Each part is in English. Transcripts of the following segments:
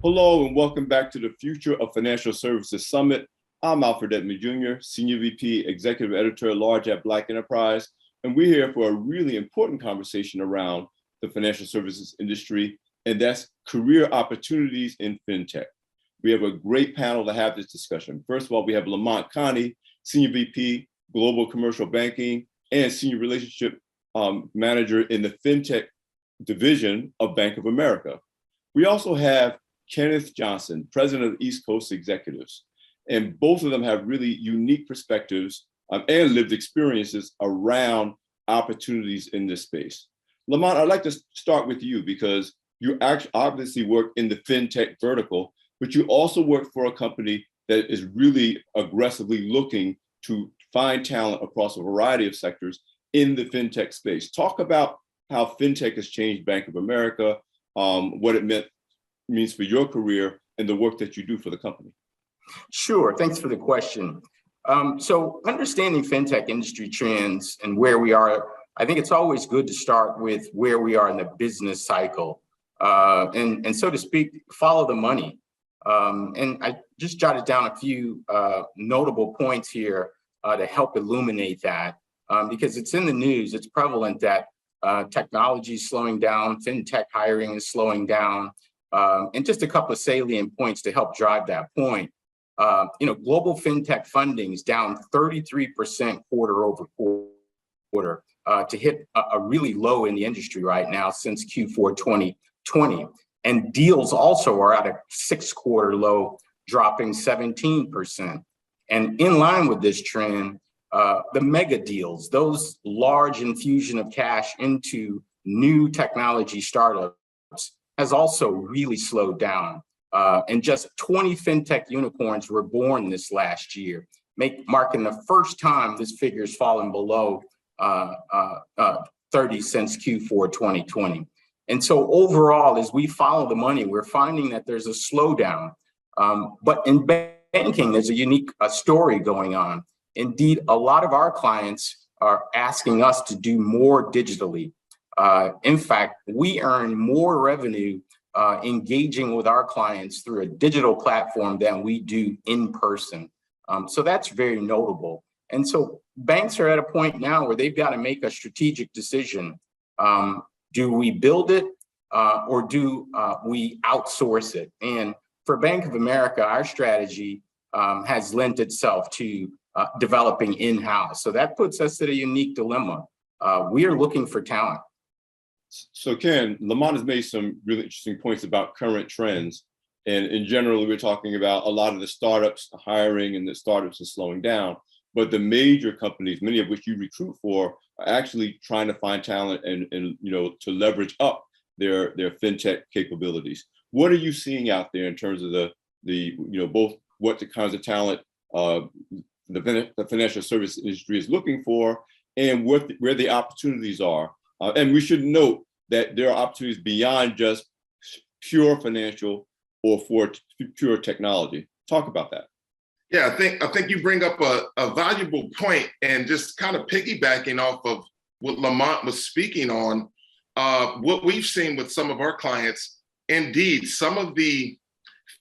Hello and welcome back to the Future of Financial Services Summit. I'm Alfred Edmond Jr., Senior VP, Executive Editor at Large at Black Enterprise, and we're here for a really important conversation around the financial services industry, and that's career opportunities in fintech. We have a great panel to have this discussion. First of all, we have LaMont Connie, Senior VP, Global Commercial Banking, and Senior Relationship Manager in the Fintech Division of Bank of America. We also have Kenneth Johnson, President of East Coast Executives. And both of them have really unique perspectives and lived experiences around opportunities in this space. LaMont, I'd like to start with you because you actually obviously work in the fintech vertical, but you also work for a company that is really aggressively looking to find talent across a variety of sectors in the fintech space. Talk about how fintech has changed Bank of America, what it means for your career and the work that you do for the company. Sure, thanks for the question. So understanding fintech industry trends and where we are, I think it's always good to start with where we are in the business cycle and so to speak, follow the money. And I just jotted down a few notable points here to help illuminate that because it's in the news, it's prevalent that technology is slowing down, fintech hiring is slowing down, and just a couple of salient points to help drive that point. Global fintech funding is down 33% quarter over quarter to hit a really low in the industry right now since Q4 2020. And deals also are at a 6-quarter low, dropping 17%. And in line with this trend, the mega deals, those large infusion of cash into new technology startups, has also really slowed down. And just 20 fintech unicorns were born this last year, marking the first time this figure's fallen below 30 since Q4 2020. And so overall, as we follow the money, we're finding that there's a slowdown. But in banking, there's a unique story going on. Indeed, a lot of our clients are asking us to do more digitally. In fact, we earn more revenue engaging with our clients through a digital platform than we do in person. So that's very notable. And so banks are at a point now where they've got to make a strategic decision. Do we build it or do we outsource it? And for Bank of America, our strategy has lent itself to developing in-house. So that puts us at a unique dilemma. We are looking for talent. So Ken, LaMont has made some really interesting points about current trends. And in general, we're talking about a lot of the startups hiring and the startups are slowing down. But the major companies, many of which you recruit for, are actually trying to find talent and to leverage up their fintech capabilities. What are you seeing out there in terms of the both what the kinds of talent the financial service industry is looking for and where the opportunities are? And we should note that there are opportunities beyond just pure financial or for pure technology. Talk about that. Yeah, I think you bring up a valuable point, and just kind of piggybacking off of what LaMont was speaking on, what we've seen with some of our clients, indeed, some of the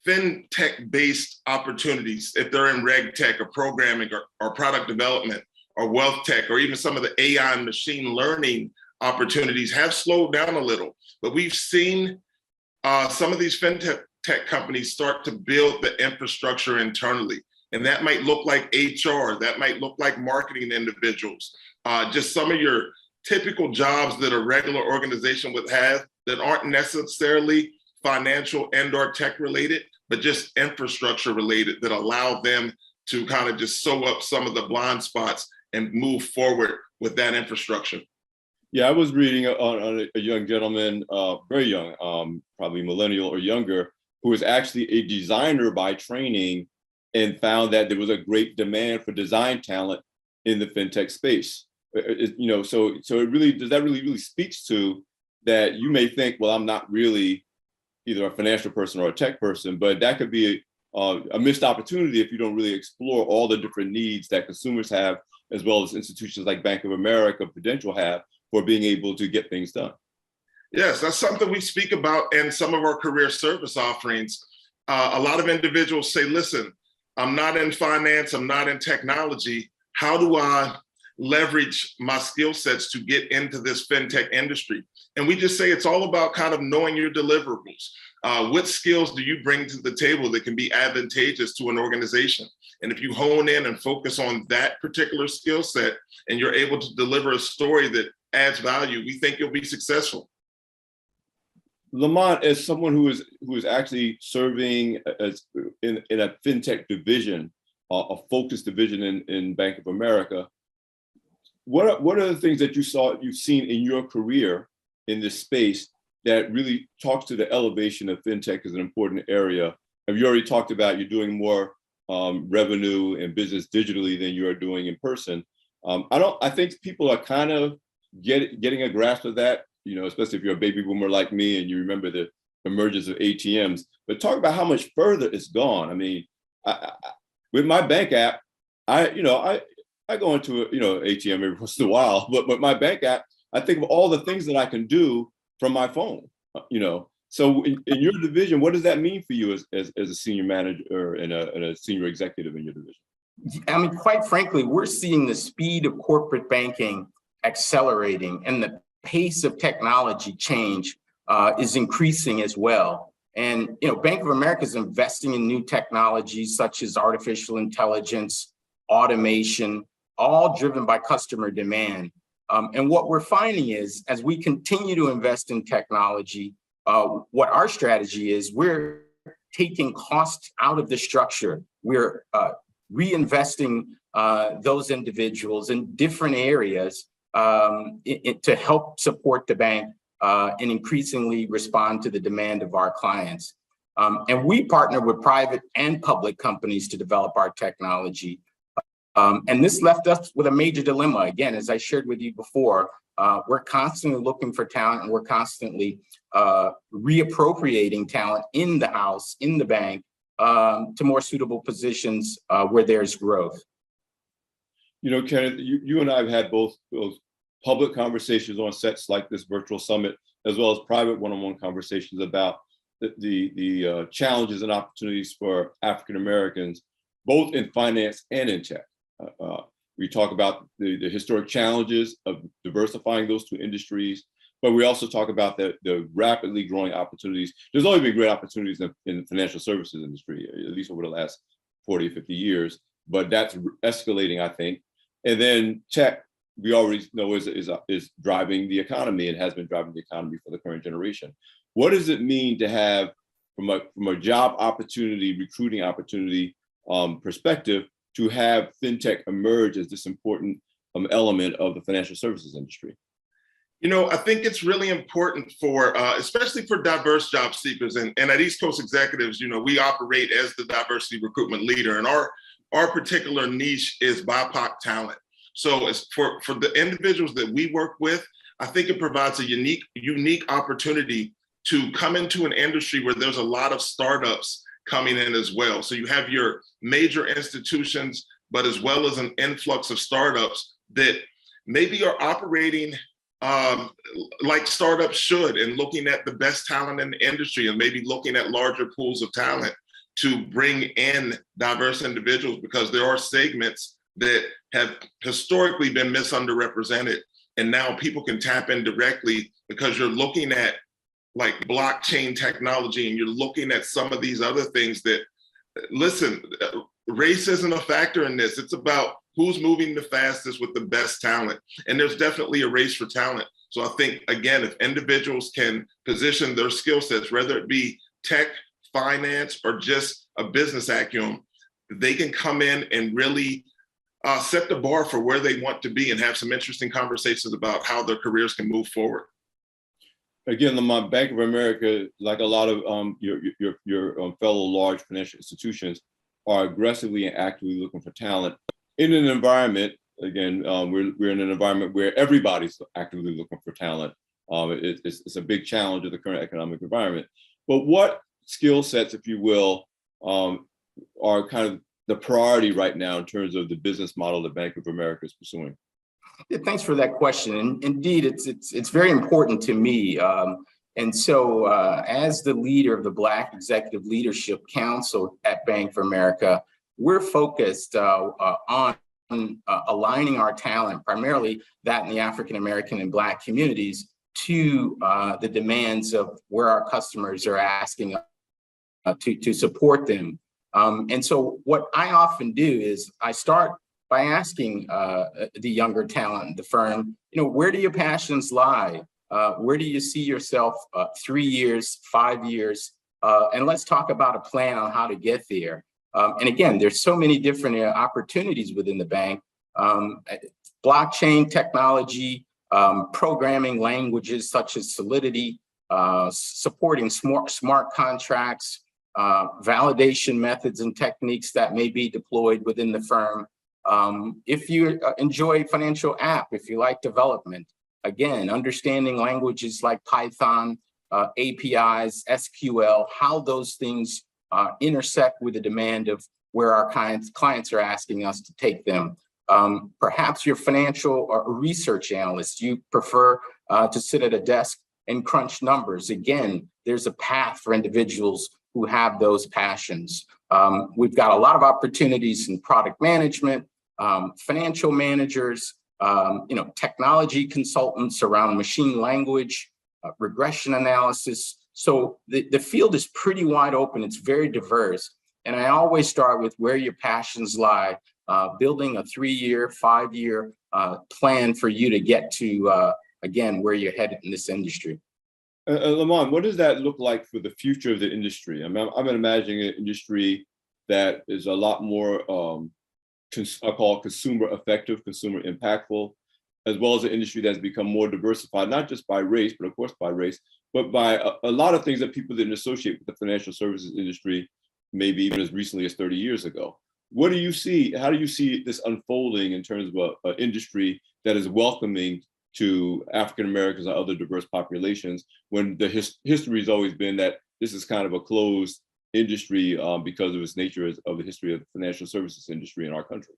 fintech-based opportunities, if they're in reg tech or programming or product development or wealth tech, or even some of the AI and machine learning opportunities have slowed down a little. But we've seen some of these fintech companies start to build the infrastructure internally. And that might look like HR, that might look like marketing individuals, just some of your typical jobs that a regular organization would have that aren't necessarily financial and or tech related, but just infrastructure related that allow them to kind of just sew up some of the blind spots and move forward with that infrastructure. Yeah, I was reading on a young gentleman, very young, probably millennial or younger, who was actually a designer by training and found that there was a great demand for design talent in the fintech space. So it really speaks to that. You may think, well, I'm not really either a financial person or a tech person, but that could be a missed opportunity if you don't really explore all the different needs that consumers have, as well as institutions like Bank of America, Prudential have, for being able to get things done. Yes, that's something we speak about in some of our career service offerings. a lot of individuals say, listen, I'm not in finance, I'm not in technology. How do I leverage my skill sets to get into this fintech industry? And we just say it's all about kind of knowing your deliverables. What skills do you bring to the table that can be advantageous to an organization? And if you hone in and focus on that particular skill set and you're able to deliver a story that adds value, we think you'll be successful. LaMont, as someone who is actually serving as in a fintech division, a focused division in Bank of America, what are the things that you've seen in your career in this space that really talks to the elevation of fintech as an important area? Have you already talked about you're doing more revenue and business digitally than you are doing in person? I think people are kind of getting a grasp of that, you know, especially if you're a baby boomer like me and you remember the emergence of ATMs. But talk about how much further it's gone. I mean, with my bank app, I go into ATM every once in a while, but my bank app, I think of all the things that I can do from my phone. So in your division, what does that mean for you as a senior manager and a senior executive in your division? I mean, quite frankly, we're seeing the speed of corporate banking accelerating, and the pace of technology change is increasing as well. And Bank of America is investing in new technologies such as artificial intelligence, automation, all driven by customer demand. And what we're finding is, as we continue to invest in technology, what our strategy is, we're taking costs out of the structure. We're reinvesting those individuals in different areas to help support the bank and increasingly respond to the demand of our clients. And we partner with private and public companies to develop our technology. And this left us with a major dilemma. Again, as I shared with you before, we're constantly looking for talent, and we're constantly reappropriating talent in the house, in the bank, to more suitable positions where there's growth. Kenneth, you and I have had both public conversations on sets like this virtual summit, as well as private one-on-one conversations about the challenges and opportunities for African Americans, both in finance and in tech. We talk about the historic challenges of diversifying those two industries, but we also talk about the rapidly growing opportunities. There's always been great opportunities in the financial services industry, at least over the last 40 or 50 years, but that's escalating, I think. And then tech, we already know is driving the economy and has been driving the economy for the current generation. What does it mean to have, from a job opportunity, recruiting opportunity perspective, to have fintech emerge as this important element of the financial services industry? I think it's really important for, especially for diverse job seekers, and at East Coast Executives, we operate as the diversity recruitment leader, and our particular niche is BIPOC talent. So it's for the individuals that we work with, I think it provides a unique opportunity to come into an industry where there's a lot of startups coming in as well. So you have your major institutions, but as well as an influx of startups that maybe are operating like startups should, and looking at the best talent in the industry, and maybe looking at larger pools of talent to bring in diverse individuals, because there are segments that have historically been misunderrepresented. And now people can tap in directly because you're looking at like blockchain technology, and you're looking at some of these other things that, listen, race isn't a factor in this. It's about who's moving the fastest with the best talent. And there's definitely a race for talent. So I think, again, if individuals can position their skill sets, whether it be tech, finance, or just a business acumen, they can come in and really set the bar for where they want to be and have some interesting conversations about how their careers can move forward. Again, LaMont, Bank of America, like a lot of your fellow large financial institutions, are aggressively and actively looking for talent in an environment. Again, we're in an environment where everybody's actively looking for talent. It's a big challenge of the current economic environment. But what skill sets, if you will, are kind of the priority right now in terms of the business model that Bank of America is pursuing? Yeah, thanks for that question. And indeed, it's very important to me. And so as the leader of the Black Executive Leadership Council at Bank of America, we're focused on aligning our talent, primarily that in the African American and Black communities, to the demands of where our customers are asking us to support them. And so what I often do is I start by asking the younger talent in the firm, where do your passions lie? Where do you see yourself 3 years, 5 years? And let's talk about a plan on how to get there. And again, there's so many different opportunities within the bank. Blockchain technology, programming languages such as Solidity, supporting smart contracts, validation methods and techniques that may be deployed within the firm. If you enjoy financial app, if you like development, again, understanding languages like Python, APIs, SQL, how those things intersect with the demand of where our clients are asking us to take them. Perhaps you're financial or research analyst. You prefer to sit at a desk and crunch numbers. Again, there's a path for individuals who have those passions. We've got a lot of opportunities in product management, financial managers, technology consultants around machine language, regression analysis. So the field is pretty wide open. It's very diverse. And I always start with where your passions lie, building a 3-year, 5-year plan for you to get to, again, where you're headed in this industry. LaMont, what does that look like for the future of the industry? I'm imagining an industry that is a lot more, I call it consumer effective, consumer impactful, as well as an industry that's become more diversified, not just by race, but of course by race, but by a lot of things that people didn't associate with the financial services industry, maybe even as recently as 30 years ago. What do you see? How do you see this unfolding in terms of an industry that is welcoming to African Americans and other diverse populations, when the history has always been that this is kind of a closed industry because of its nature of the history of the financial services industry in our country?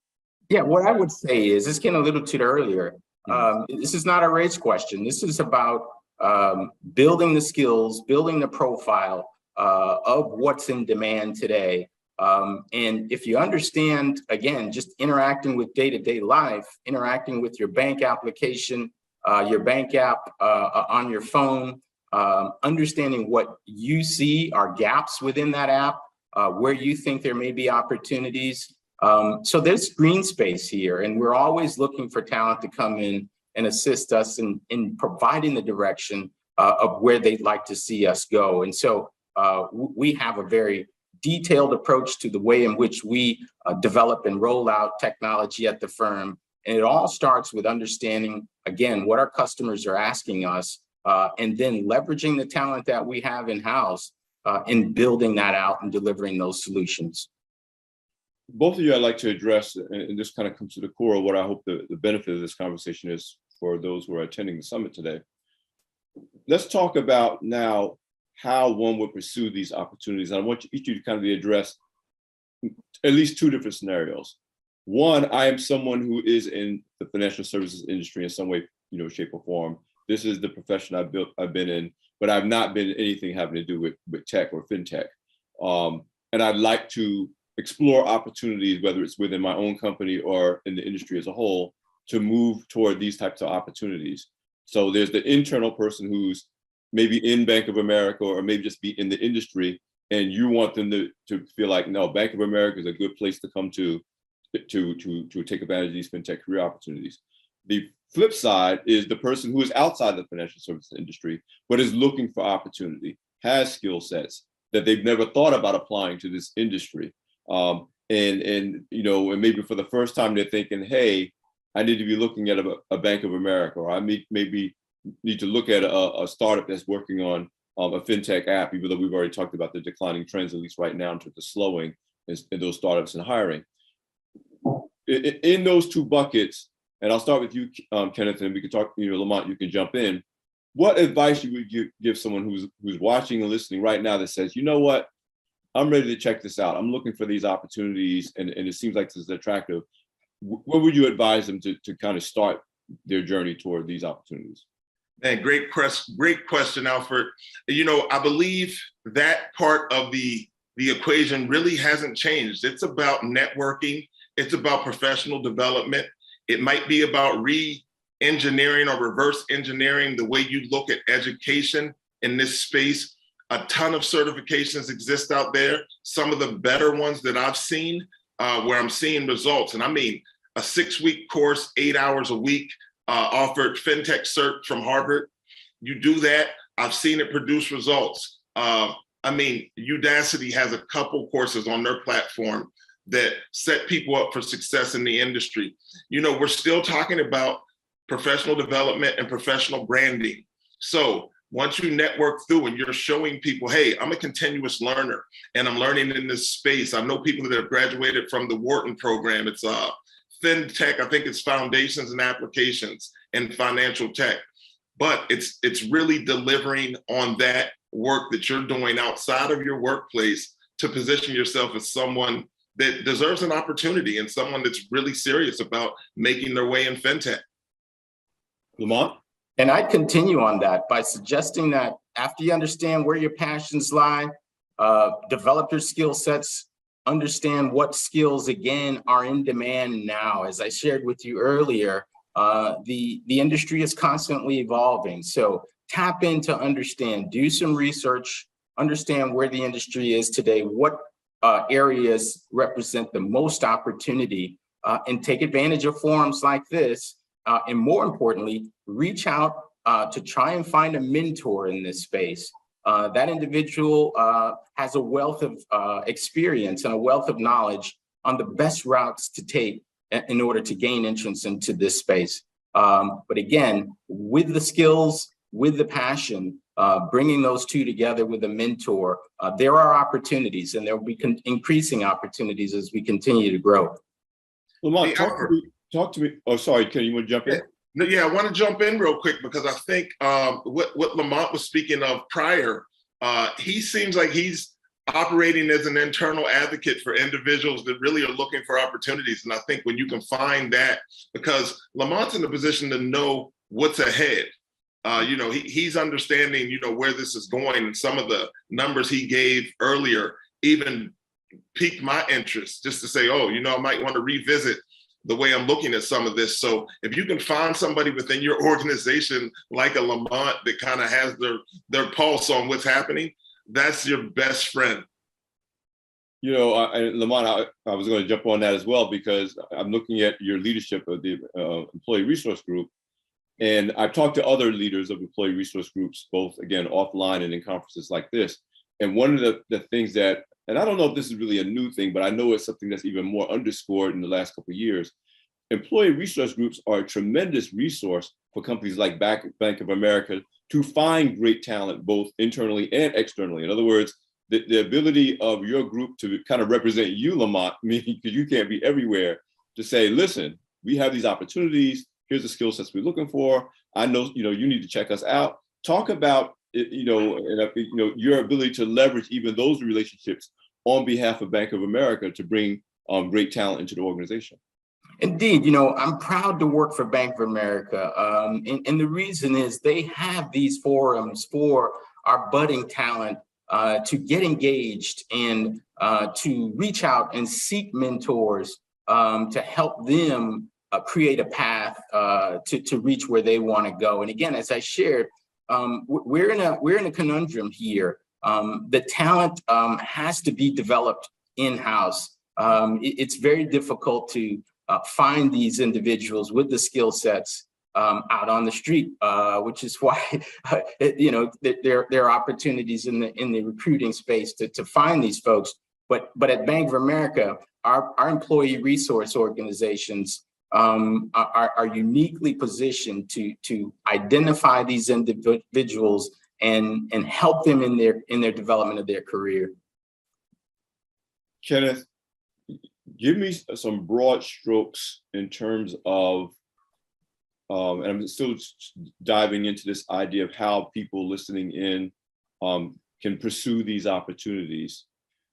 Yeah, what I would say is, this came a little bit earlier. This is not a race question. This is about building the skills, building the profile of what's in demand today. And if you understand, again, just interacting with day-to-day life, interacting with your bank application, your bank app on your phone, understanding what you see are gaps within that app, where you think there may be opportunities. So there's green space here, and we're always looking for talent to come in and assist us in providing the direction of where they'd like to see us go. And so we have a very detailed approach to the way in which we develop and roll out technology at the firm. And it all starts with understanding, again, what our customers are asking us, and then leveraging the talent that we have in-house in building that out and delivering those solutions. Both of you I'd like to address, and this kind of comes to the core of what I hope the benefit of this conversation is for those who are attending the summit today. Let's talk about now how one would pursue these opportunities. And I want each of you to kind of address at least 2 different scenarios. One, I am someone who is in the financial services industry in some way, shape or form. This is the profession I've been in, but I've not been anything having to do with tech or fintech. And I'd like to explore opportunities, whether it's within my own company or in the industry as a whole, to move toward these types of opportunities. So there's the internal person who's maybe in Bank of America or maybe just be in the industry, and you want them to feel like, no, Bank of America is a good place to come to take advantage of these fintech career opportunities. The flip side is the person who is outside the financial services industry, but is looking for opportunity, has skill sets that they've never thought about applying to this industry. And maybe for the first time they're thinking, hey, I need to be looking at a Bank of America, or I maybe need to look at a startup that's working on a fintech app, even though we've already talked about the declining trends, at least right now, in terms of slowing in those startups and hiring. In those 2 buckets, and I'll start with you, Kenneth, and we can talk, Lamont, you can jump in. What advice you would give someone who's watching and listening right now that says, you know what, I'm ready to check this out. I'm looking for these opportunities, and it seems like this is attractive. What would you advise them to kind of start their journey toward these opportunities? Man, great question, Alfred. I believe that part of the equation really hasn't changed. It's about networking. It's about professional development. It might be about re-engineering or reverse engineering the way you look at education in this space. A ton of certifications exist out there. Some of the better ones that I've seen where I'm seeing results. And I mean, a 6-week course, 8 hours a week, offered FinTech cert from Harvard. You do that, I've seen it produce results. Udacity has a couple courses on their platform that set people up for success in the industry. We're still talking about professional development and professional branding. So once you network through and you're showing people, hey, I'm a continuous learner and I'm learning in this space. I know people that have graduated from the Wharton program. It's FinTech, I think it's foundations and applications and financial tech, but it's really delivering on that work that you're doing outside of your workplace to position yourself as someone that deserves an opportunity and someone that's really serious about making their way in FinTech. LaMont? And I'd continue on that by suggesting that after you understand where your passions lie, develop your skill sets, understand what skills, again, are in demand now. As I shared with you earlier, the industry is constantly evolving. So tap in to understand, do some research, understand where the industry is today, what areas represent the most opportunity, and take advantage of forums like this. And more importantly, reach out to try and find a mentor in this space. That individual has a wealth of experience and a wealth of knowledge on the best routes to take in order to gain entrance into this space. But again, with the skills, with the passion, bringing those two together with a mentor, there are opportunities, and there will be increasing opportunities as we continue to grow. Lamont, talk to me. Oh, sorry, Ken, you want to jump in? Yeah, I want to jump in real quick because I think what Lamont was speaking of prior, he seems like he's operating as an internal advocate for individuals that really are looking for opportunities. And I think when you can find that, because Lamont's in a position to know what's ahead. He's understanding, where this is going, and some of the numbers he gave earlier even piqued my interest just to say, oh, I might want to revisit the way I'm looking at some of this. So if you can find somebody within your organization like a Lamont that kind of has their pulse on what's happening, that's your best friend. Lamont, I was going to jump on that as well, because I'm looking at your leadership of the employee resource group. And I've talked to other leaders of employee resource groups, both, again, offline and in conferences like this. And one of the things that, and I don't know if this is really a new thing, but I know it's something that's even more underscored in the last couple of years. Employee resource groups are a tremendous resource for companies like Bank of America to find great talent, both internally and externally. In other words, the ability of your group to kind of represent you, Lamont, meaning because you can't be everywhere, to say, listen, we have these opportunities. Here's the skill sets we're looking for. I know, you need to check us out. Talk about, your ability to leverage even those relationships on behalf of Bank of America to bring great talent into the organization. Indeed, I'm proud to work for Bank of America. And the reason is they have these forums for our budding talent to get engaged and to reach out and seek mentors to help them create a path to reach where they want to go. And again, as I shared, we're in a conundrum here. The talent has to be developed in-house. It's very difficult to find these individuals with the skill sets out on the street, which is why there are opportunities in the recruiting space to find these folks. But at Bank of America, our employee resource organizations are uniquely positioned to identify these individuals and help them in their development of their career. Kenneth, give me some broad strokes in terms of, and I'm still diving into this idea of how people listening in can pursue these opportunities.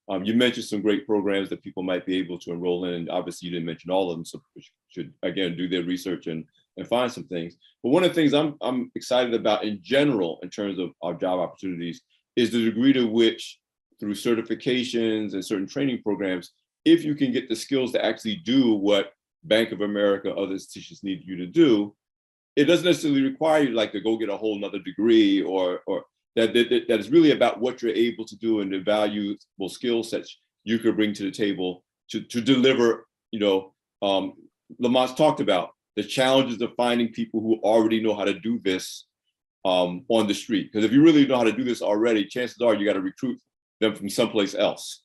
You mentioned some great programs that people might be able to enroll in, and obviously you didn't mention all of them, so should, again, do their research and and find some things. But one of the things I'm excited about in general, in terms of our job opportunities, is the degree to which, through certifications and certain training programs, if you can get the skills to actually do what Bank of America, other institutions need you to do, it doesn't necessarily require you like to go get a whole nother degree, or that is really about what you're able to do and the valuable skill sets you could bring to the table to deliver. Lamont's talked about the challenges of finding people who already know how to do this on the street. Because if you really know how to do this already, chances are you got to recruit them from someplace else.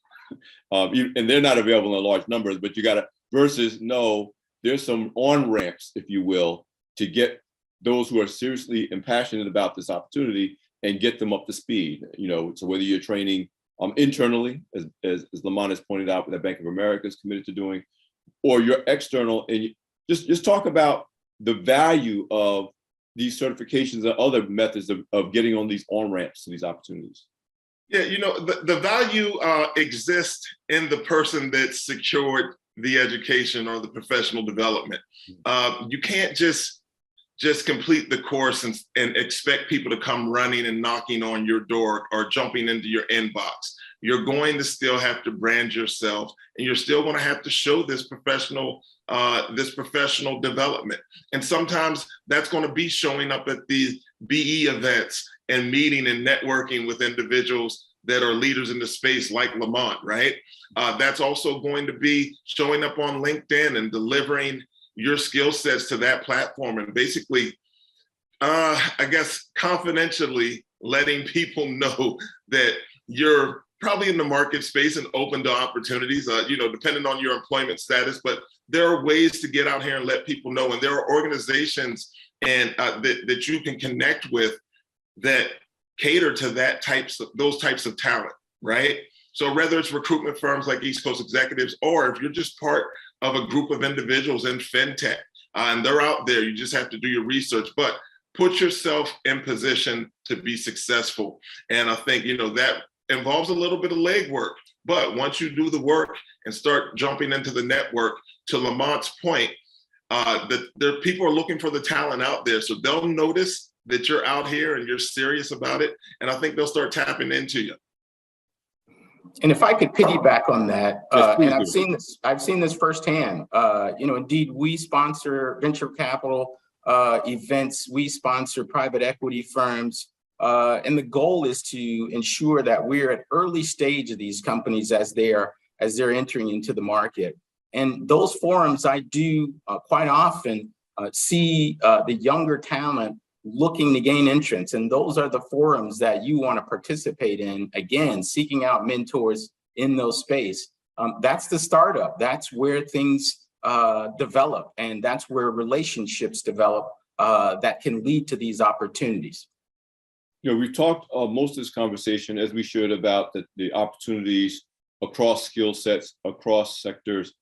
And they're not available in large numbers, but you got to, versus no, there's some on-ramps, if you will, to get those who are seriously and passionate about this opportunity and get them up to speed. So whether you're training internally, as LaMont has pointed out, that Bank of America is committed to doing, or you're external, and just talk about the value of these certifications and other methods of getting on these on-ramps to these opportunities. Yeah, the value exists in the person that secured the education or the professional development. You can't just complete the course and expect people to come running and knocking on your door or jumping into your inbox. You're going to still have to brand yourself, and you're still going to have to show this professional development. And sometimes that's going to be showing up at these BE events and meeting and networking with individuals that are leaders in the space like Lamont, right? That's also going to be showing up on LinkedIn and delivering your skill sets to that platform, and basically, I guess, confidentially letting people know that you're probably in the market space and open to opportunities, depending on your employment status. But there are ways to get out here and let people know, and there are organizations and that you can connect with that cater to those types of talent, right? So whether it's recruitment firms like East Coast Executives, or if you're just part of a group of individuals in fintech, and they're out there, you just have to do your research, but put yourself in position to be successful. And I think, that involves a little bit of legwork, but once you do the work and start jumping into the network, to Lamont's point, that people are looking for the talent out there. So they'll notice that you're out here and you're serious about it. And I think they'll start tapping into you. And if I could piggyback on that, and I've seen this firsthand. Indeed, we sponsor venture capital events, we sponsor private equity firms, and the goal is to ensure that we're at early stage of these companies as they're entering into the market. And those forums, I do quite often see the younger talent looking to gain entrance. And those are the forums that you want to participate in, again, seeking out mentors in those space. That's the startup. That's where things develop. And that's where relationships develop that can lead to these opportunities. We've talked most of this conversation, as we should, about the opportunities across skill sets, across sectors,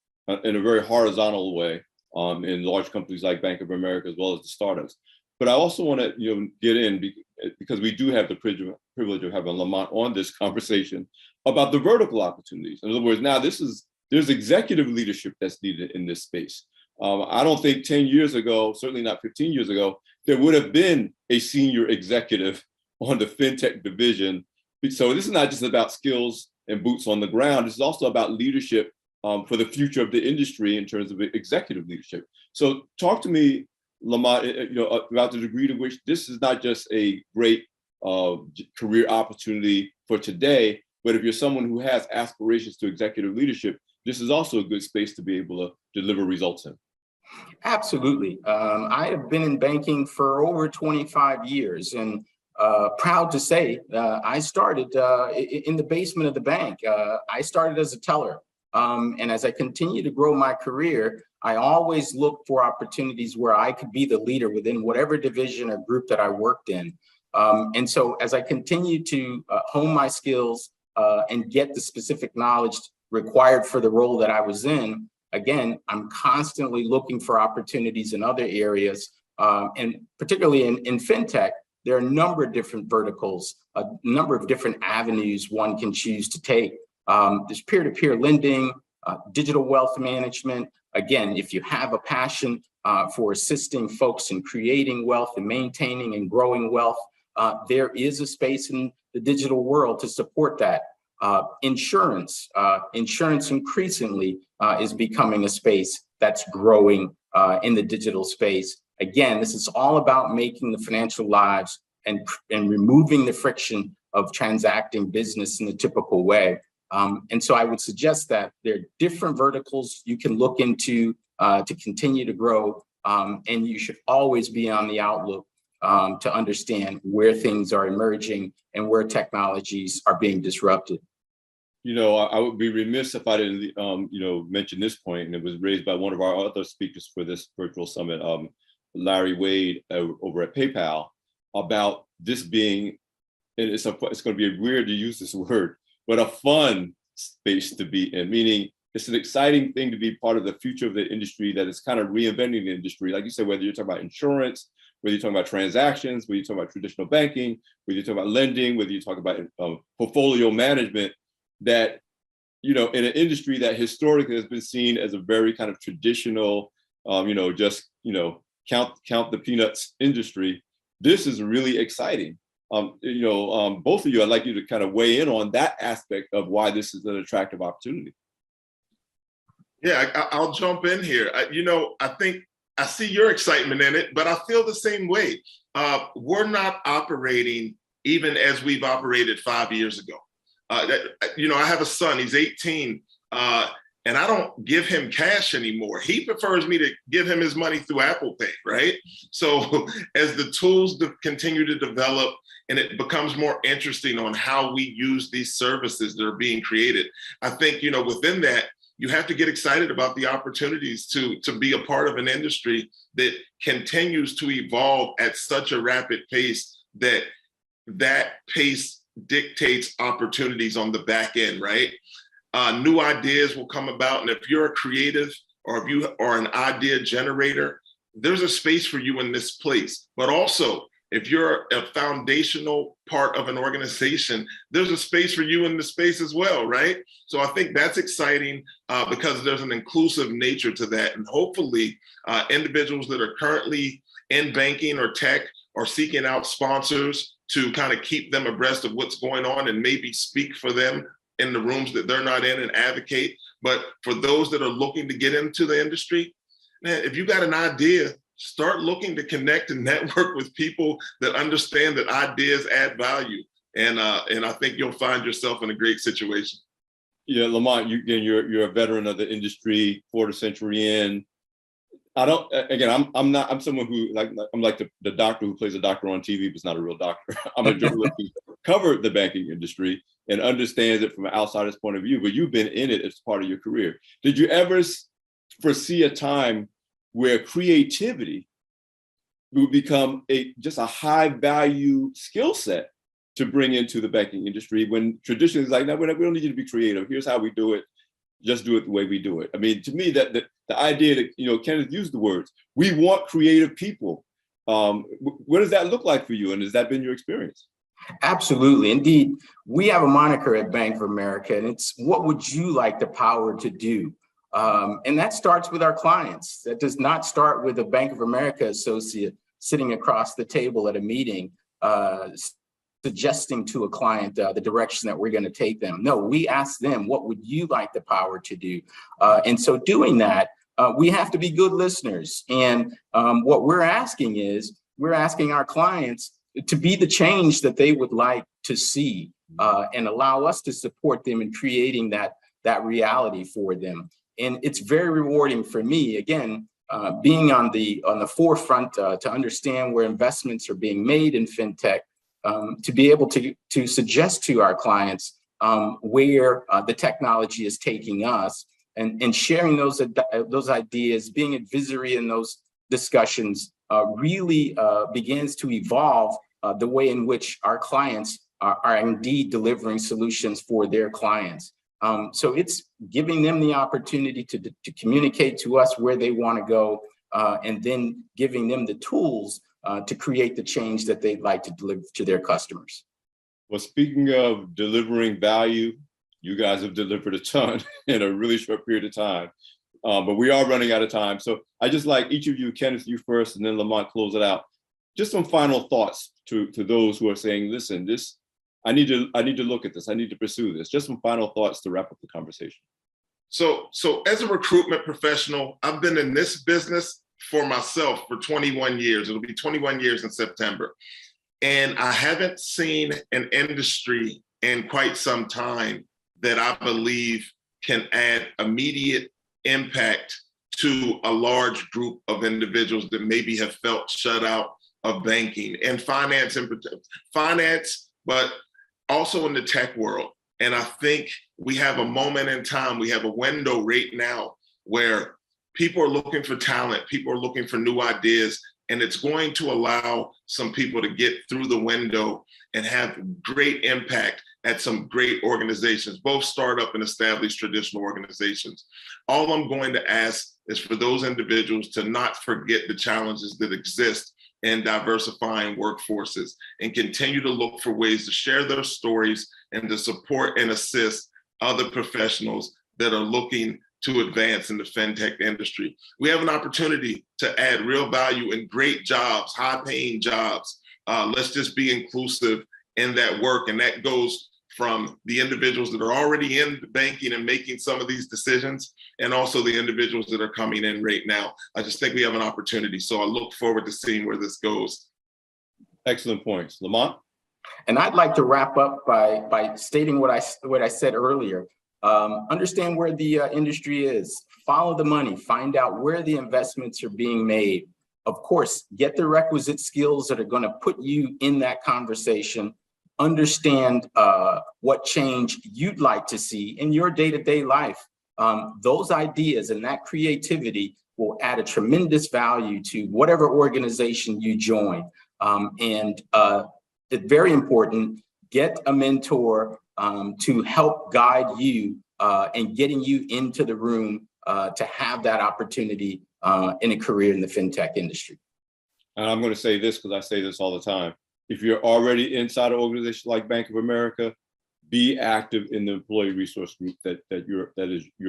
in a very horizontal way, in large companies like Bank of America, as well as the startups. But I also want to get in, because we do have the privilege of having Lamont on this conversation about the vertical opportunities. In other words, now there's executive leadership that's needed in this space. I don't think 10 years ago, certainly not 15 years ago, there would have been a senior executive on the fintech division. So this is not just about skills and boots on the ground. This is also about leadership for the future of the industry in terms of executive leadership. So talk to me, Lamont, about the degree to which this is not just a great career opportunity for today, but if you're someone who has aspirations to executive leadership, this is also a good space to be able to deliver results in. Absolutely. I have been in banking for over 25 years, and proud to say I started in the basement of the bank. I started as a teller. And as I continue to grow my career, I always look for opportunities where I could be the leader within whatever division or group that I worked in. And so as I continue to hone my skills and get the specific knowledge required for the role that I was in, again, I'm constantly looking for opportunities in other areas. And particularly in fintech, there are a number of different verticals, a number of different avenues one can choose to take. There's peer-to-peer lending, digital wealth management, again, if you have a passion for assisting folks in creating wealth and maintaining and growing wealth, there is a space in the digital world to support that. Insurance increasingly is becoming a space that's growing in the digital space. Again, this is all about making the financial lives and removing the friction of transacting business in the typical way. And so I would suggest that there are different verticals you can look into to continue to grow, and you should always be on the outlook to understand where things are emerging and where technologies are being disrupted. You know, I would be remiss if I didn't, you know, mention this point, and it was raised by one of our other speakers for this virtual summit, Larry Wade over at PayPal, about this being, and it's going to be weird to use this word, but a fun space to be in, meaning it's an exciting thing to be part of the future of the industry that is kind of reinventing the industry. Like you said, whether you're talking about insurance, whether you're talking about transactions, whether you're talking about traditional banking, whether you're talking about lending, whether you're talking about portfolio management, that, you know, in an industry that historically has been seen as a very kind of traditional, you know, just, you know, count the peanuts industry, this is really exciting. You know, both of you, I'd like you to kind of weigh in on that aspect of why this is an attractive opportunity. Yeah, I'll jump in here. You know, I think I see your excitement in it, but I feel the same way. We're not operating even as we've operated 5 years ago. You know, I have a son, he's 18, and I don't give him cash anymore. He prefers me to give him his money through Apple Pay, right? So as the tools continue to develop and it becomes more interesting on how we use these services that are being created, I think, you know, within that, you have to get excited about the opportunities to be a part of an industry that continues to evolve at such a rapid pace that pace dictates opportunities on the back end, right? New ideas will come about. And if you're a creative or if you are an idea generator, there's a space for you in this place. But also, if you're a foundational part of an organization, there's a space for you in the space as well, right? So I think that's exciting because there's an inclusive nature to that. And hopefully individuals that are currently in banking or tech are seeking out sponsors to kind of keep them abreast of what's going on and maybe speak for them in the rooms that they're not in and advocate. But for those that are looking to get into the industry, man, if you got an idea, start looking to connect and network with people that understand that ideas add value. And I think you'll find yourself in a great situation. Yeah, Lamont, you're a veteran of the industry, quarter century in. I'm someone who I'm like the doctor who plays a doctor on TV, but is not a real doctor. I'm a journalist who covered the banking industry and understands it from an outsider's point of view, but you've been in it as part of your career. Did you ever foresee a time where creativity would become just a high value skill set to bring into the banking industry, when traditionally it's like, no, we don't need you to be creative. Here's how we do it. Just do it the way we do it. I mean, to me, that the idea that, you know, Kenneth used the words, we want creative people. What does that look like for you? And has that been your experience? Absolutely. Indeed, we have a moniker at Bank of America, and it's, what would you like the power to do? And that starts with our clients. That does not start with a Bank of America associate sitting across the table at a meeting, suggesting to a client the direction that we're going to take them. No, we ask them, what would you like the power to do? And so doing that, we have to be good listeners. And what we're asking is, we're asking our clients to be the change that they would like to see, and allow us to support them in creating that reality for them. And it's very rewarding for me, again, being on the forefront to understand where investments are being made in fintech, to be able to suggest to our clients where the technology is taking us, and sharing those ideas, being advisory in those discussions, really begins to evolve the way in which our clients are indeed delivering solutions for their clients. So it's giving them the opportunity to communicate to us where they want to go, and then giving them the tools to create the change that they'd like to deliver to their customers. Well, speaking of delivering value, you guys have delivered a ton in a really short period of time. but we are running out of time. So I just like each of you, Kenneth, you first, and then LaMont, close it out. Just some final thoughts to those who are saying, listen, I need to look at this. I need to pursue this. Just some final thoughts to wrap up the conversation. So as a recruitment professional, I've been in this business for myself for 21 years. It'll be 21 years in September. And I haven't seen an industry in quite some time that I believe can add immediate impact to a large group of individuals that maybe have felt shut out of banking and finance, but also in the tech world. And I think we have a moment in time, we have a window right now where people are looking for talent, people are looking for new ideas, and it's going to allow some people to get through the window and have great impact at some great organizations, both startup and established traditional organizations. All I'm going to ask is for those individuals to not forget the challenges that exist in diversifying workforces and continue to look for ways to share their stories and to support and assist other professionals that are looking to advance in the fintech industry. We have an opportunity to add real value in great jobs, high-paying jobs. Let's just be inclusive in that work. And that goes from the individuals that are already in banking and making some of these decisions, and also the individuals that are coming in right now. I just think we have an opportunity. So I look forward to seeing where this goes. Excellent points. LaMont? And I'd like to wrap up by stating what I said earlier. Understand where the industry is, follow the money, find out where the investments are being made. Of course, get the requisite skills that are going to put you in that conversation. Understand what change you'd like to see in your day-to-day life. Those ideas and that creativity will add a tremendous value to whatever organization you join. And it's very important, get a mentor to help guide you and getting you into the room to have that opportunity in a career in the fintech industry. And I'm going to say this because I say this all the time. If you're already inside an organization like Bank of America, be active in the employee resource group that you're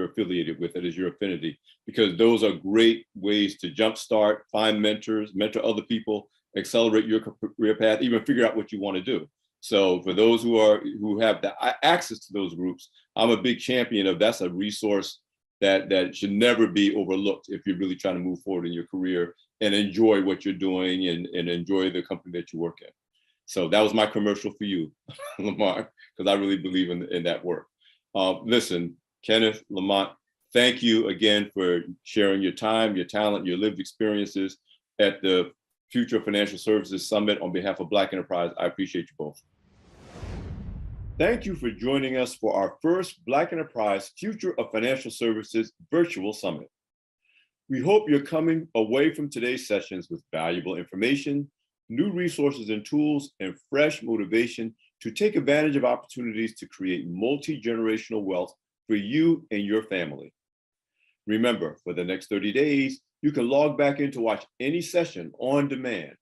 affiliated with, that is your affinity, because those are great ways to jumpstart, find mentors, mentor other people, accelerate your career path, even figure out what you want to do. So for those who have the access to those groups, I'm a big champion of that's a resource that should never be overlooked if you're really trying to move forward in your career and enjoy what you're doing and enjoy the company that you work in. So that was my commercial for you, LaMont, because I really believe in that work. Listen, Kenneth, LaMont, thank you again for sharing your time, your talent, your lived experiences at the Future of Financial Services Summit on behalf of Black Enterprise. I appreciate you both. Thank you for joining us for our first Black Enterprise Future of Financial Services Virtual Summit. We hope you're coming away from today's sessions with valuable information, new resources and tools, and fresh motivation to take advantage of opportunities to create multi-generational wealth for you and your family. Remember, for the next 30 days, you can log back in to watch any session on demand.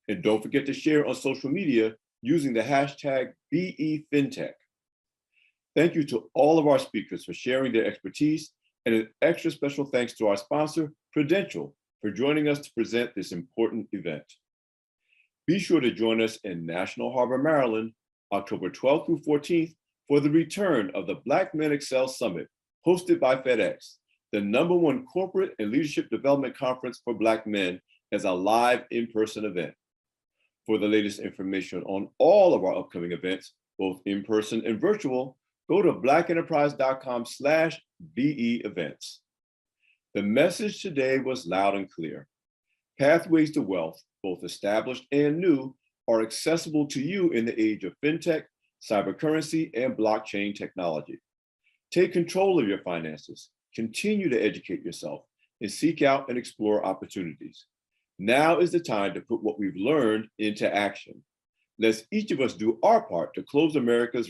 And don't forget to share on social media using the hashtag #BeFintech. Thank you to all of our speakers for sharing their expertise, and an extra special thanks to our sponsor, Prudential, for joining us to present this important event. Be sure to join us in National Harbor, Maryland, October 12th through 14th for the return of the Black Men Excel Summit, hosted by FedEx, the #1 corporate and leadership development conference for Black men, as a live in-person event. For the latest information on all of our upcoming events, both in-person and virtual, go to blackenterprise.com/BE-events. The message today was loud and clear. Pathways to wealth, both established and new, are accessible to you in the age of fintech, cybercurrency, and blockchain technology. Take control of your finances, continue to educate yourself, and seek out and explore opportunities. Now is the time to put what we've learned into action. Let's each of us do our part to close America's